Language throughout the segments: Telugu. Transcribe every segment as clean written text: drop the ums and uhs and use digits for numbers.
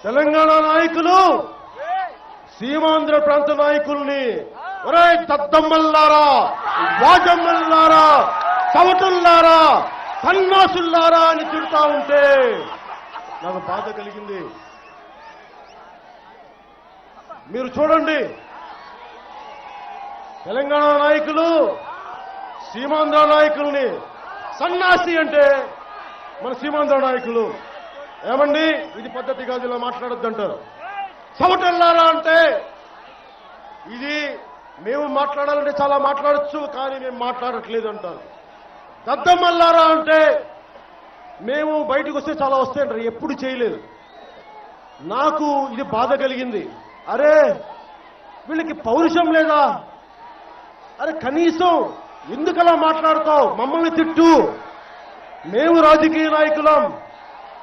తెలంగాణ నాయకులు సీమాంధ్ర ప్రాంత నాయకుల్ని ఒరే దద్దమ్మల్లారా, వాజమ్మల్లారా, సవటుల్లారా, సన్నాసుల్లారా అని తిడుతా ఉంటే నాకు బాధ కలిగింది. మీరు చూడండి, తెలంగాణ నాయకులు సీమాంధ్ర నాయకుల్ని సన్నాసి అంటే మన సీమాంధ్ర నాయకులు ఏమండి ఇది పద్ధతి కాదు, ఇలా మాట్లాడొద్దంటారు. సవటల్లారా అంటే ఇది మేము మాట్లాడాలంటే చాలా మాట్లాడచ్చు, కానీ మేము మాట్లాడట్లేదు అంటారు. దద్దమ్మల్లారా అంటే మేము బయటకు వస్తే చాలా వస్తాయంటారు, ఎప్పుడు చేయలేదు. నాకు ఇది బాధ కలిగింది. అరే వీళ్ళకి పౌరుషం లేదా? అరే కనీసం ఎందుకలా మాట్లాడతావు? మమ్మల్ని తిట్టు, మేము రాజకీయ నాయకులం,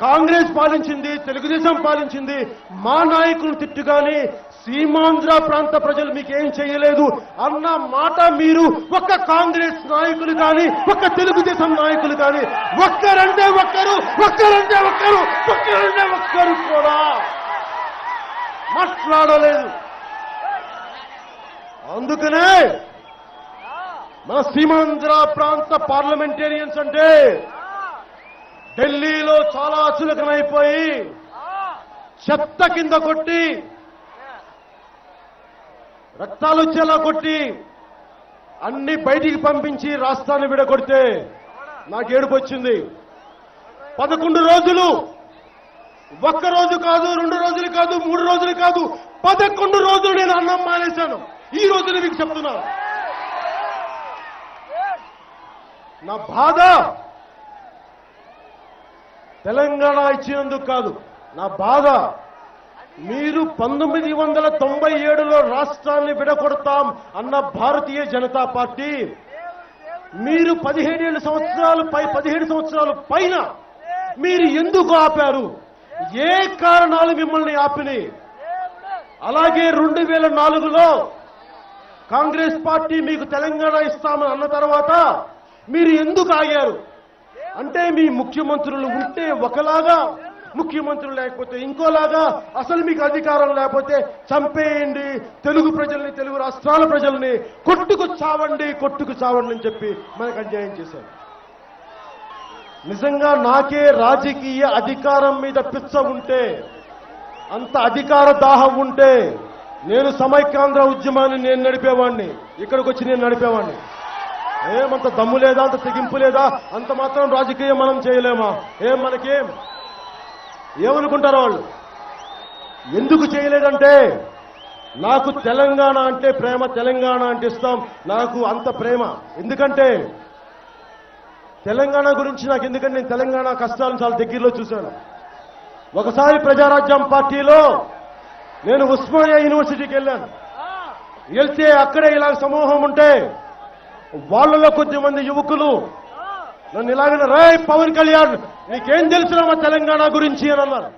కాంగ్రెస్ పాలించింది, తెలుగుదేశం పాలించింది, మా నాయకులు తిట్టుగాని సీమాంధ్ర ప్రాంత ప్రజలు మీకేం చేయలేదు అన్న మాట మీరు ఒక్క కాంగ్రెస్ నాయకులు కానీ ఒక్క తెలుగుదేశం నాయకులు కానీ ఒక్కరంటే ఒక్కరు కూడా మాట్లాడలేదు. అందుకనే మన సీమాంధ్ర ప్రాంత పార్లమెంటేరియన్స్ అంటే ఢిల్లీలో చాలా చులకనైపోయి చెత్త కింద కొట్టి రక్తాలు వచ్చేలా కొట్టి అన్ని బయటికి పంపించి రాష్ట్రాన్ని విడగొడితే నాకు ఏడుపు వచ్చింది. 11 రోజులు, ఒక్క రోజు కాదు, 2 రోజులు కాదు, 3 రోజులు కాదు, 11 రోజులు నేను అన్నం మానేశాను. ఈ రోజున మీకు చెప్తున్నాను నా బాధ. తెలంగాణ ఇచ్చినందుకు కాదు నా బాధ. మీరు 1997లో రాష్ట్రాన్ని విడగొడతాం అన్న భారతీయ జనతా పార్టీ మీరు 17 సంవత్సరాలు పైన మీరు ఎందుకు ఆపారు? ఏ కారణాలు మిమ్మల్ని ఆపినాయి? అలాగే 2004లో కాంగ్రెస్ పార్టీ మీకు తెలంగాణ ఇస్తామని అన్న తర్వాత మీరు ఎందుకు ఆగారు? అంటే మీ ముఖ్యమంత్రులు ఉంటే ఒకలాగా, ముఖ్యమంత్రులు లేకపోతే ఇంకోలాగా, అసలు మీకు అధికారం లేకపోతే చంపేయండి, తెలుగు ప్రజల్ని, తెలుగు రాష్ట్రాల ప్రజల్ని కొట్టుకు చావండి అని చెప్పి మనకు అన్యాయం చేశారు. నిజంగా నాకే రాజకీయ అధికారం మీద పిచ్చ ఉంటే, అంత అధికార దాహం ఉంటే నేను సమైక్యాంధ్ర ఉద్యమాన్ని నేను నడిపేవాడిని, ఇక్కడికి వచ్చి నేను నడిపేవాడిని. ఏమంత దమ్ము లేదా, అంత తెగింపు లేదా? అంత మాత్రం రాజకీయం మనం చేయలేమా? మనకేం ఏమనుకుంటారు వాళ్ళు? ఎందుకు చేయలేదంటే నాకు తెలంగాణ అంటే ప్రేమ, తెలంగాణ అంటే ఇస్తాం, నాకు అంత ప్రేమ. ఎందుకంటే తెలంగాణ గురించి నాకు, ఎందుకంటే నేను తెలంగాణ కష్టాలను చాలా దగ్గరలో చూశాను. ఒకసారి ప్రజారాజ్యం పార్టీలో నేను ఉస్మానియా యూనివర్సిటీకి వెళ్ళాను. వెళ్తే అక్కడే ఇలా సమూహం ఉంటే వాళ్ళలో కొద్దిమంది యువకులు నన్ను ఇలాగనే, రే పవన్ కళ్యాణ్ నీకేం తెలుసురా మా తెలంగాణ గురించి అని అన్నారు.